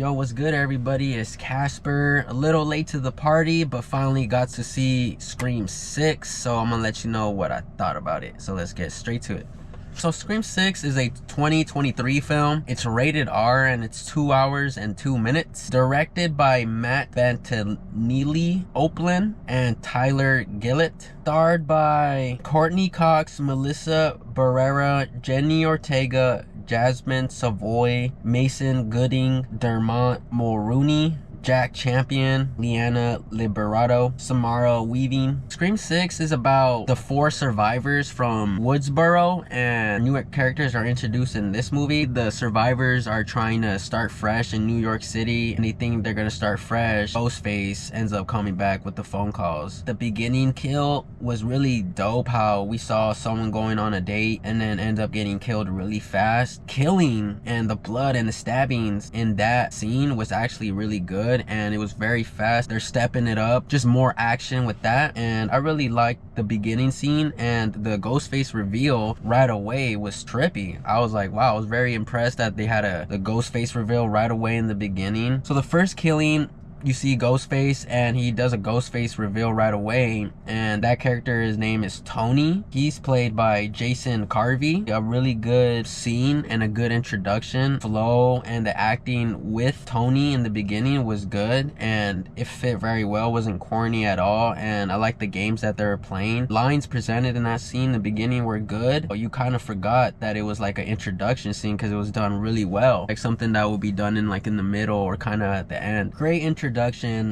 Yo, what's good everybody? It's Casper. A little late to the party, but finally got to see Scream 6, so I'm gonna let you know what I thought about it. So let's get straight to it. So Scream 6 is a 2023 film. It's rated R and it's 2 hours and 2 minutes. Directed by Matt Bettinelli Oakland and Tyler Gillett. Starred by Courtney Cox, Melissa Barrera, Jenny Ortega, Jasmine Savoy, Mason Gooding, Dermot Mulrooney, Jack Champion, Leanna Liberato, Samara Weaving. Scream 6 is about the 4 survivors from Woodsboro, and new characters are introduced in this movie. The survivors are trying to start fresh in New York City, and they think they're gonna start fresh. Ghostface ends up coming back with the phone calls. The beginning kill was really dope, how we saw someone going on a date and then end up getting killed really fast. Killing and the blood and the stabbings in that scene was actually really good, and it was very fast. They're stepping it up, just more action with that, and I really liked the beginning scene, and the Ghostface reveal right away was trippy. I was like, wow, I was very impressed that they had the Ghostface reveal right away in the beginning. So the first killing, you see Ghostface, and he does a Ghostface reveal right away, and that character's name is Tony. He's played by Jason Carvey. A really good scene and a good introduction. Flow and the acting with Tony in the beginning was good, and it fit very well, wasn't corny at all, and I like the games that they were playing. Lines presented in that scene in the beginning were good, but you kind of forgot that it was like an introduction scene because it was done really well, like something that would be done in like in the middle or kind of at the end. Great introduction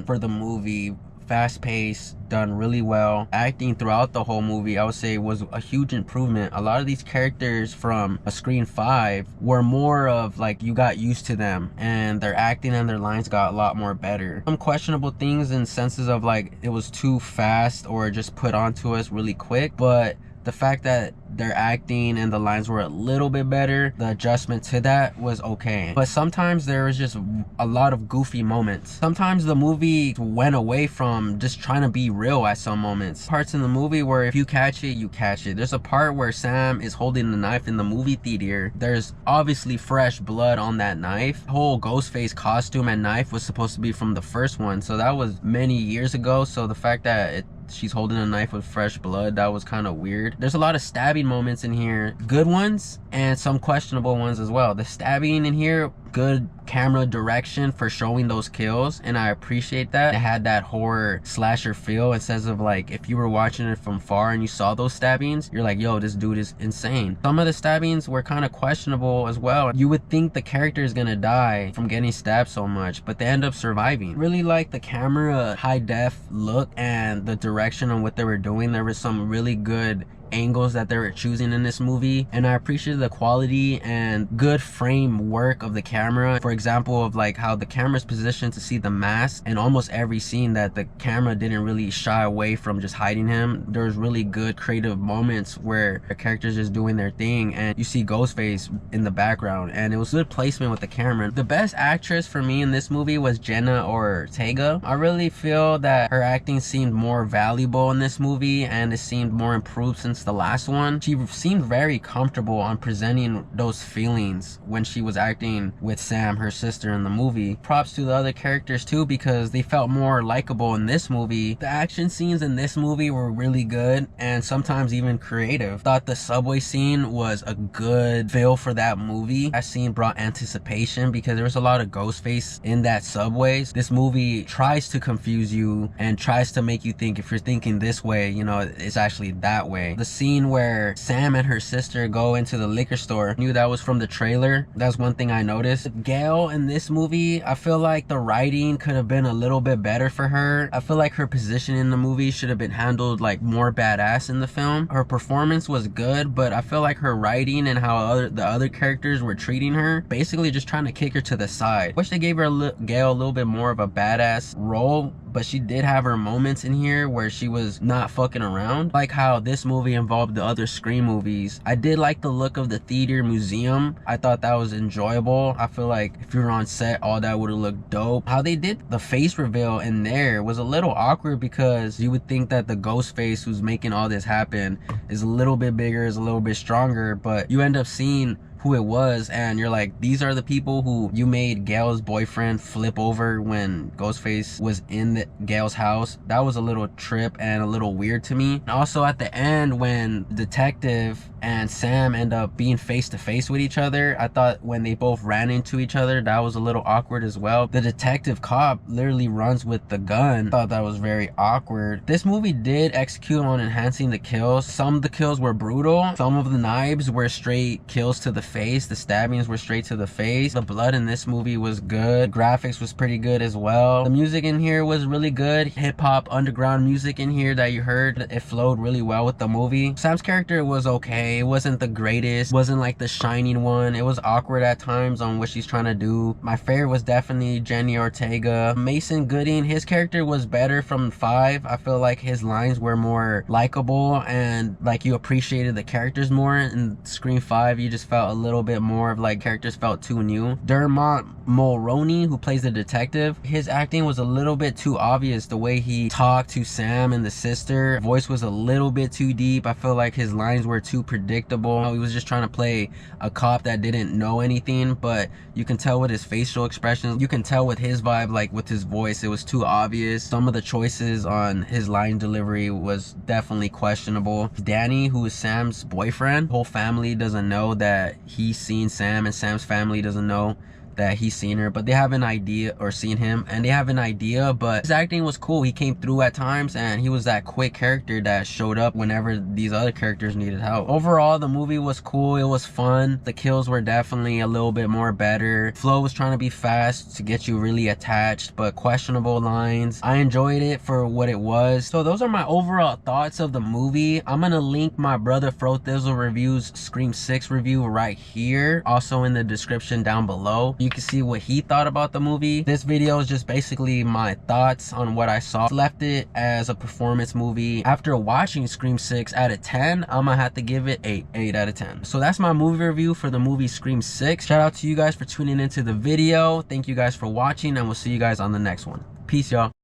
for the movie, fast-paced, done really well. Acting throughout the whole movie, I would say, was a huge improvement. A lot of these characters from Scream 5 were more of like you got used to them, and their acting and their lines got a lot more better. Some questionable things in senses of like it was too fast or just put onto us really quick, but the fact that their acting and the lines were a little bit better, the adjustment to that was okay. But sometimes there was just a lot of goofy moments. Sometimes the movie went away from just trying to be real at some moments. Parts in the movie where if you catch it, you catch it. There's a part where Sam is holding the knife in the movie theater. There's obviously fresh blood on that knife. The whole Ghostface costume and knife was supposed to be from the first one, so that was many years ago. So the fact that she's holding a knife with fresh blood, that was kind of weird. There's a lot of stabbing moments in here, good ones and some questionable ones as well. The stabbing in here, good camera direction for showing those kills, and I appreciate that. It had that horror slasher feel instead of like if you were watching it from far and you saw those stabbings, you're like, yo, this dude is insane. Some of the stabbings were kind of questionable as well. You would think the character is gonna die from getting stabbed so much, but they end up surviving. Really like the camera high def look and the direction on what they were doing. There was some really good angles that they were choosing in this movie, and I appreciate the quality and good frame work of the camera. For example, of like how the camera's positioned to see the mask in almost every scene, that the camera didn't really shy away from just hiding him. There's really good creative moments where the characters just doing their thing and you see Ghostface in the background, and it was good placement with the camera. The best actress for me in this movie was Jenna Ortega. I really feel that her acting seemed more valuable in this movie, and it seemed more improved since the last one. She seemed very comfortable on presenting those feelings when she was acting with Sam, her sister, in the movie. Props to the other characters too, because they felt more likable in this movie. The action scenes in this movie were really good and sometimes even creative. Thought the subway scene was a good feel for that movie. That scene brought anticipation because there was a lot of Ghostface in that subway. This movie tries to confuse you and tries to make you think if you're thinking this way, you know, it's actually that way. The scene where Sam and her sister go into the liquor store, I knew that was from the trailer. That's one thing I noticed. Gail in this movie, I feel like the writing could have been a little bit better for her. I feel like her position in the movie should have been handled like more badass in the film. Her performance was good, but I feel like her writing and how the other characters were treating her, basically just trying to kick her to the side. Wish they gave her Gail a little bit more of a badass role, but she did have her moments in here where she was not fucking around. Like how this movie involved the other Scream movies. I did like the look of the theater museum. I thought that was enjoyable. I feel like if you were on set, all that would have looked dope. How they did the face reveal in there was a little awkward because you would think that the ghost face who's making all this happen is a little bit bigger, is a little bit stronger, but you end up seeing who it was, and you're like, these are the people who you made Gail's boyfriend flip over when Ghostface was in Gail's house. That was a little trip and a little weird to me. And also at the end, when Detective and Sam end up being face to face with each other, I thought when they both ran into each other, that was a little awkward as well. The detective cop literally runs with the gun. I thought that was very awkward. This movie did execute on enhancing the kills. Some of the kills were brutal. Some of the knives were straight kills to the face. The stabbings were straight to the face. The blood in this movie was good. The graphics was pretty good as well. The music in here was really good. Hip-hop underground music in here that you heard, it flowed really well with the movie. Sam's character was okay. It wasn't the greatest. It wasn't like the shining one. It was awkward at times on what she's trying to do. My favorite was definitely Jenny Ortega. Mason Gooding, his character was better from 5. I feel like his lines were more likable and like you appreciated the characters more. In Scream 5, you just felt a little bit more of like characters felt too new. Dermot Mulroney, who plays the detective, his acting was a little bit too obvious. The way he talked to Sam and the sister, voice was a little bit too deep. I feel like his lines were too predictable. He was just trying to play a cop that didn't know anything, but you can tell with his facial expressions, you can tell with his vibe, like with his voice, it was too obvious. Some of the choices on his line delivery was definitely questionable. Danny, who is Sam's boyfriend, whole family doesn't know that he's seen Sam, and Sam's family doesn't know that he's seen her, but they have an idea, or seen him, and they have an idea. But his acting was cool. He came through at times, and he was that quick character that showed up whenever these other characters needed help. Overall, the movie was cool. It was fun. The kills were definitely a little bit more better. Flo was trying to be fast to get you really attached, but questionable lines. I enjoyed it for what it was. So those are my overall thoughts of the movie. I'm gonna link my brother Fro Thizzle Reviews Scream 6 review right here, also in the description down below. You can see what he thought about the movie. This video is just basically my thoughts on what I saw. Left it as a performance movie. After watching Scream 6 out of 10, I'm gonna have to give it a 8 out of 10. So that's my movie review for the movie Scream 6. Shout out to you guys for tuning into the video. Thank you guys for watching, and we'll see you guys on the next one. Peace, y'all.